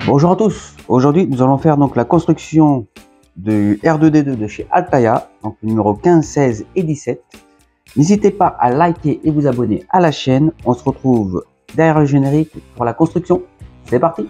Bonjour à tous, aujourd'hui nous allons faire donc la construction du R2D2 de chez Altaïa, donc le numéro 15, 16 et 17. N'hésitez pas à liker et vous abonner à la chaîne, on se retrouve derrière le générique pour la construction. C'est parti!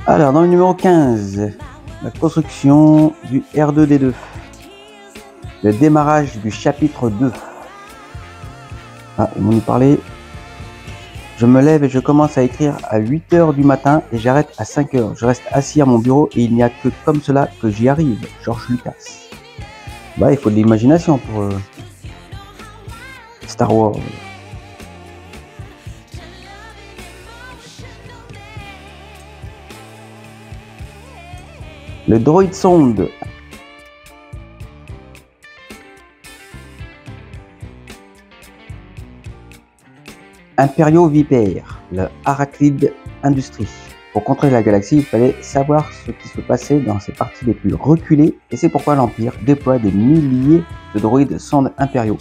Alors, dans le numéro 15, la construction du R2D2, le démarrage du chapitre 2. Ah, ils m'ont parlé. Je me lève et je commence à écrire à 8 h du matin et j'arrête à 5 h. Je reste assis à mon bureau et il n'y a que comme cela que j'y arrive. George Lucas. Bah, il faut de l'imagination pour Star Wars. Le droïde sonde. Imperiaux Vipère, le Arachlid Industries. Pour contrer la galaxie, il fallait savoir ce qui se passait dans ses parties les plus reculées, et c'est pourquoi l'Empire déploie des milliers de droïdes sondes impériaux,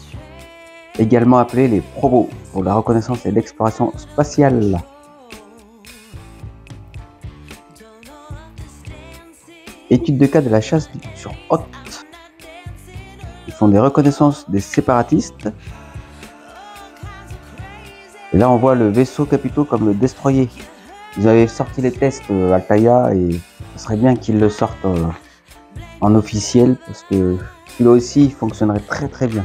également appelés les probos, pour la reconnaissance et l'exploration spatiale. Étude de cas de la chasse sur Hoth. Ils font des reconnaissances des séparatistes. Et là, on voit le vaisseau capitaux comme le destroyer. Ils avaient sorti les tests Altaïa et ce serait bien qu'ils le sortent en officiel parce que celui-là aussi il fonctionnerait très bien.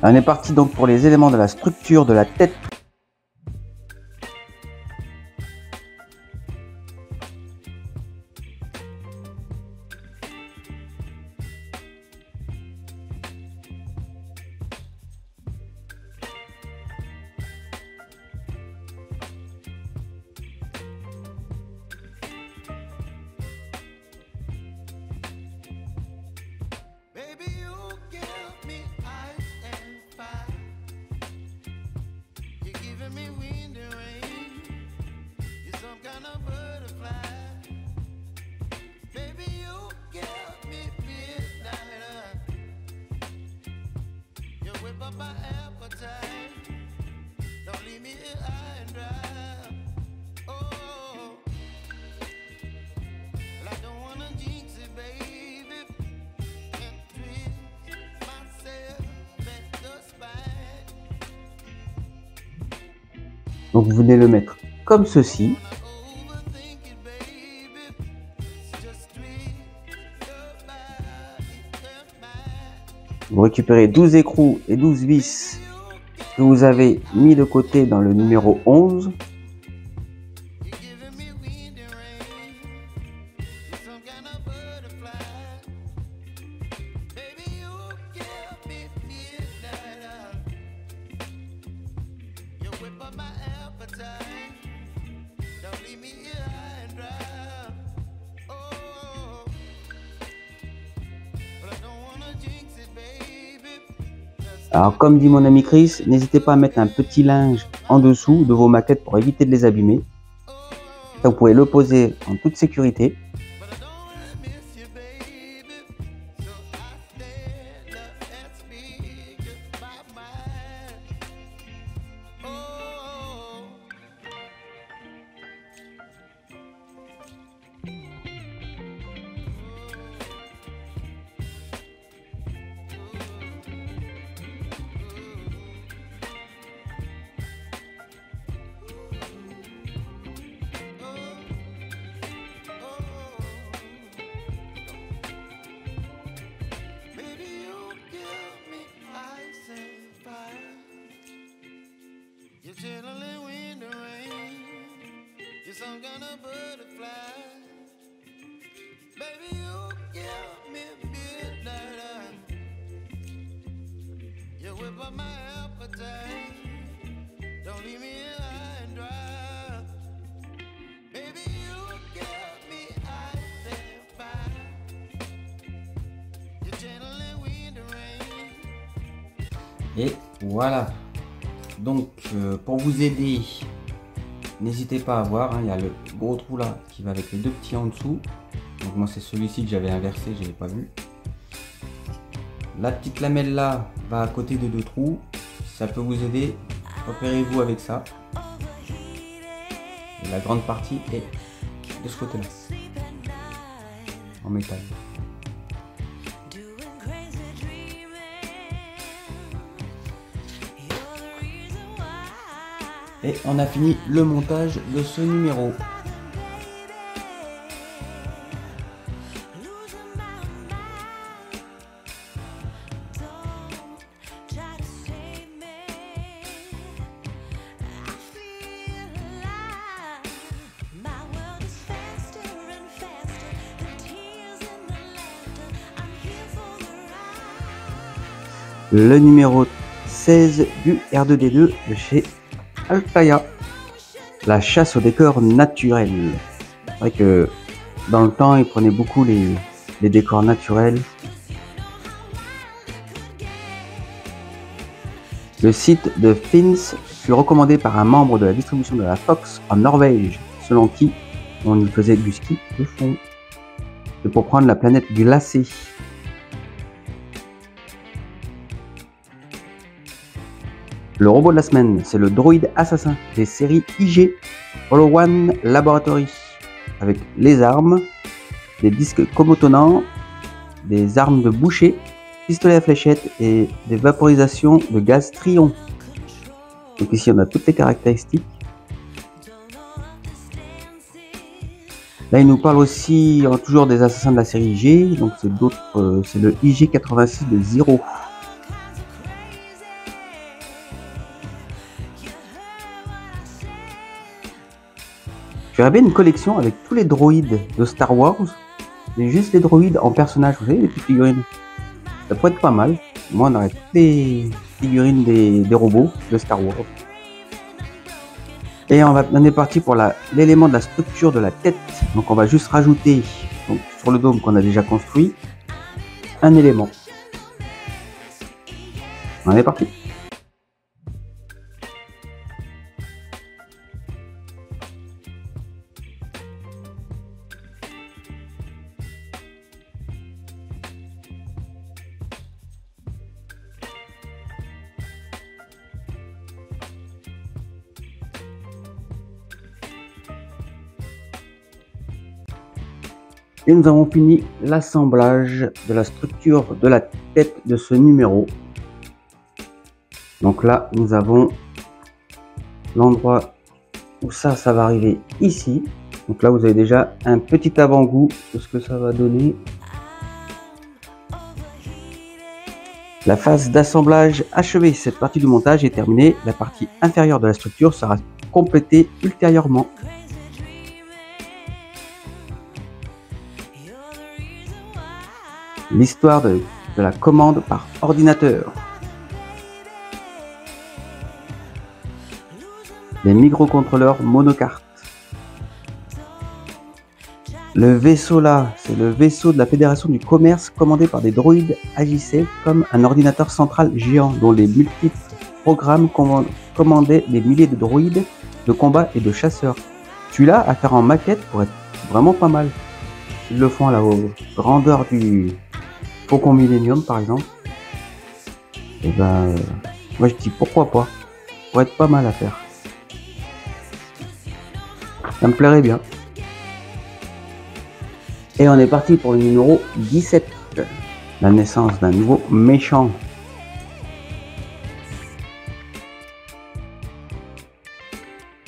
On est parti donc pour les éléments de la structure de la tête. Donc vous venez le mettre comme ceci. Vous récupérez 12 écrous et 12 vis que vous avez mis de côté dans le numéro 11. Alors comme dit mon ami Chris, n'hésitez pas à mettre un petit linge en dessous de vos maquettes pour éviter de les abîmer. Ça, vous pouvez le poser en toute sécurité. some kind of butterfly. Baby, you give me midnight. You whip up my appetite. Don't leave me here high and dry. Baby, you give me ice and fire. You're channeling wind and rain. Et voilà. Donc pour vous aider, n'hésitez pas à voir, hein, il y a le gros trou là qui va avec les deux petits en dessous. Donc moi c'est celui-ci que j'avais inversé, je l'ai pas vu. La petite lamelle là va à côté des deux trous. Ça peut vous aider. Repérez-vous avec ça. Et la grande partie est de ce côté-là, en métal. Et on a fini le montage de ce numéro. Le numéro 16 du R2D2 de chez Altaïa. La chasse au décor naturel. C'est vrai que dans le temps, ils prenaient beaucoup les décors naturels. Le site de Fins fut recommandé par un membre de la distribution de la Fox en Norvège, selon qui on y faisait du ski de fond. C'est pour prendre la planète glacée. Le robot de la semaine, c'est le droïde assassin des séries IG Holo One Laboratory, avec les armes, des disques comotonnants, des armes de boucher, pistolets à fléchettes et des vaporisations de gaz Trion. Donc ici on a toutes les caractéristiques. Là il nous parle aussi toujours des assassins de la série IG, donc c'est le IG86 de Zero. J'aurais bien une collection avec tous les droïdes de Star Wars, mais juste les droïdes en personnages, vous savez, les petites figurines. Ça pourrait être pas mal. Moi, on aurait toutes les figurines des robots de Star Wars. Et on est parti pour l'élément de la structure de la tête. Donc on va juste rajouter donc, sur le dôme qu'on a déjà construit un élément. On est parti. Et nous avons fini l'assemblage de la structure de la tête de ce numéro. Donc là, nous avons l'endroit où ça va arriver ici. Donc là, vous avez déjà un petit avant-goût de ce que ça va donner. La phase d'assemblage achevée. Cette partie du montage est terminée. La partie inférieure de la structure sera complétée ultérieurement. L'histoire de la commande par ordinateur. Les microcontrôleurs monocartes. Le vaisseau là, c'est le vaisseau de la Fédération du commerce commandé par des droïdes agissaient comme un ordinateur central géant dont les multiples programmes commandaient des milliers de droïdes de combat et de chasseurs. Celui-là à faire en maquette pourrait être vraiment pas mal. Ils le font à la grandeur du Faucon Millennium par exemple. Et ben, moi je dis pourquoi pas. Ça pourrait être pas mal à faire. Ça me plairait bien. Et on est parti pour le numéro 17. La naissance d'un nouveau méchant.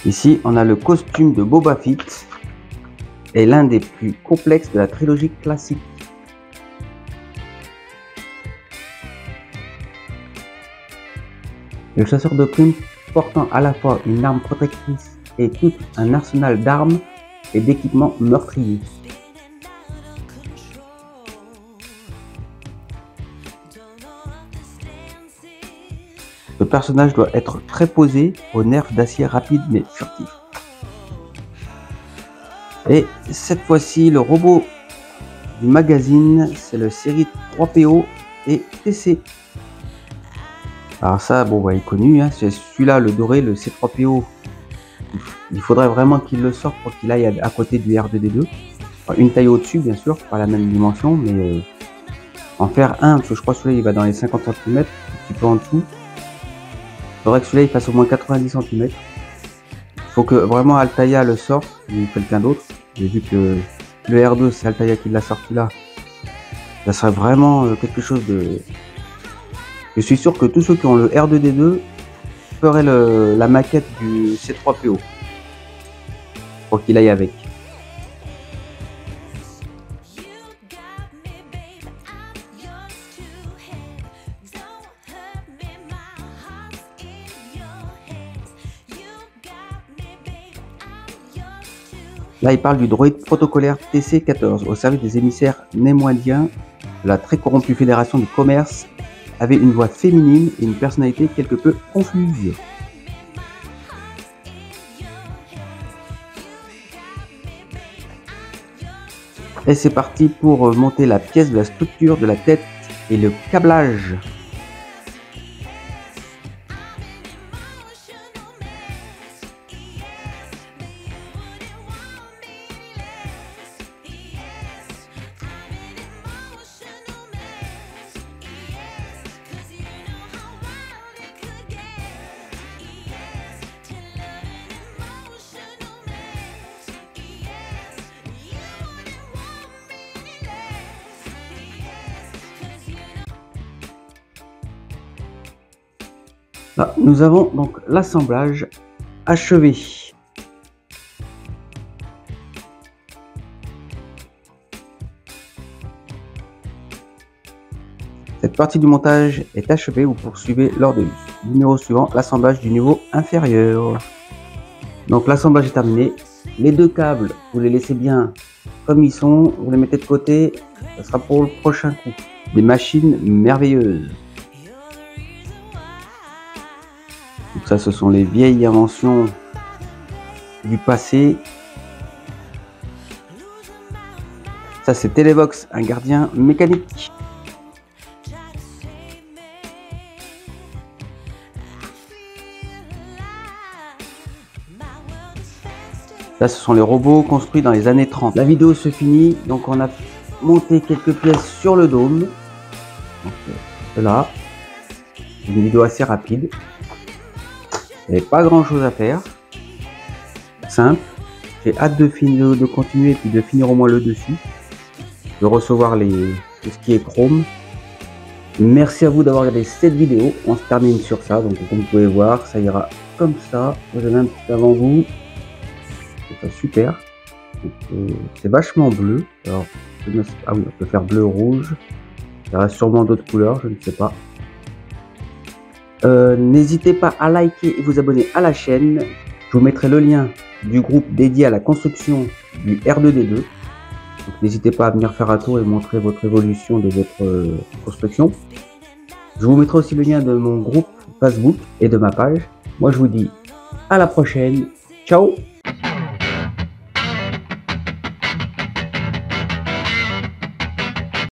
Ici, on a le costume de Boba Fett. Et l'un des plus complexes de la trilogie classique. Le chasseur de primes portant à la fois une arme protectrice et tout un arsenal d'armes et d'équipements meurtriers. Ce personnage doit être très posé, aux nerfs d'acier rapide mais furtif. Et cette fois-ci, le robot du magazine, c'est le série 3PO et TC. Alors ça, bon, il est connu, hein, c'est celui-là, le doré, le C3PO. Il faudrait vraiment qu'il le sorte pour qu'il aille à côté du R2D2. Enfin, une taille au-dessus, bien sûr, pas la même dimension, mais en faire un, parce que je crois que celui-là, il va dans les 50 cm, un petit peu en dessous. Il faudrait que celui-là, il fasse au moins 90 cm. Il faut que vraiment Altaïa le sorte, ou quelqu'un d'autre. J'ai vu que le R2, c'est Altaïa qui l'a sorti là. Ça serait vraiment quelque chose de... Je suis sûr que tous ceux qui ont le R2D2 feraient la maquette du C3PO. Pour qu'il aille avec. Là, il parle du droïde protocolaire TC-14 au service des émissaires némoidiens de la très corrompue Fédération du Commerce, avait une voix féminine et une personnalité quelque peu confuse. Et c'est parti pour monter la pièce de la structure de la tête et le câblage. Là, nous avons donc l'assemblage achevé. Cette partie du montage est achevée, vous poursuivez lors du numéro suivant l'assemblage du niveau inférieur. Donc l'assemblage est terminé. Les deux câbles, vous les laissez bien comme ils sont, vous les mettez de côté, ça sera pour le prochain coup. Des machines merveilleuses. Donc ça, ce sont les vieilles inventions du passé. Ça, c'est Télévox, un gardien mécanique. Là, ce sont les robots construits dans les années 30. La vidéo se finit, donc on a monté quelques pièces sur le dôme. Donc, là, une vidéo assez rapide. Il n'y avait pas grand chose à faire. Simple. J'ai hâte de continuer et puis de finir au moins le dessus. De recevoir tout ce qui est chrome. Merci à vous d'avoir regardé cette vidéo. On se termine sur ça. Donc comme vous pouvez voir, ça ira comme ça. Vous avez un petit avant vous. C'est super. C'est vachement bleu. Alors, ah oui, on peut faire bleu, rouge. Il y aura sûrement d'autres couleurs, je ne sais pas. N'hésitez pas à liker et vous abonner à la chaîne. Je vous mettrai le lien du groupe dédié à la construction du R2D2. Donc n'hésitez pas à venir faire un tour et montrer votre évolution de votre construction. Je vous mettrai aussi le lien de mon groupe Facebook et de ma page. Moi je vous dis à la prochaine. Ciao!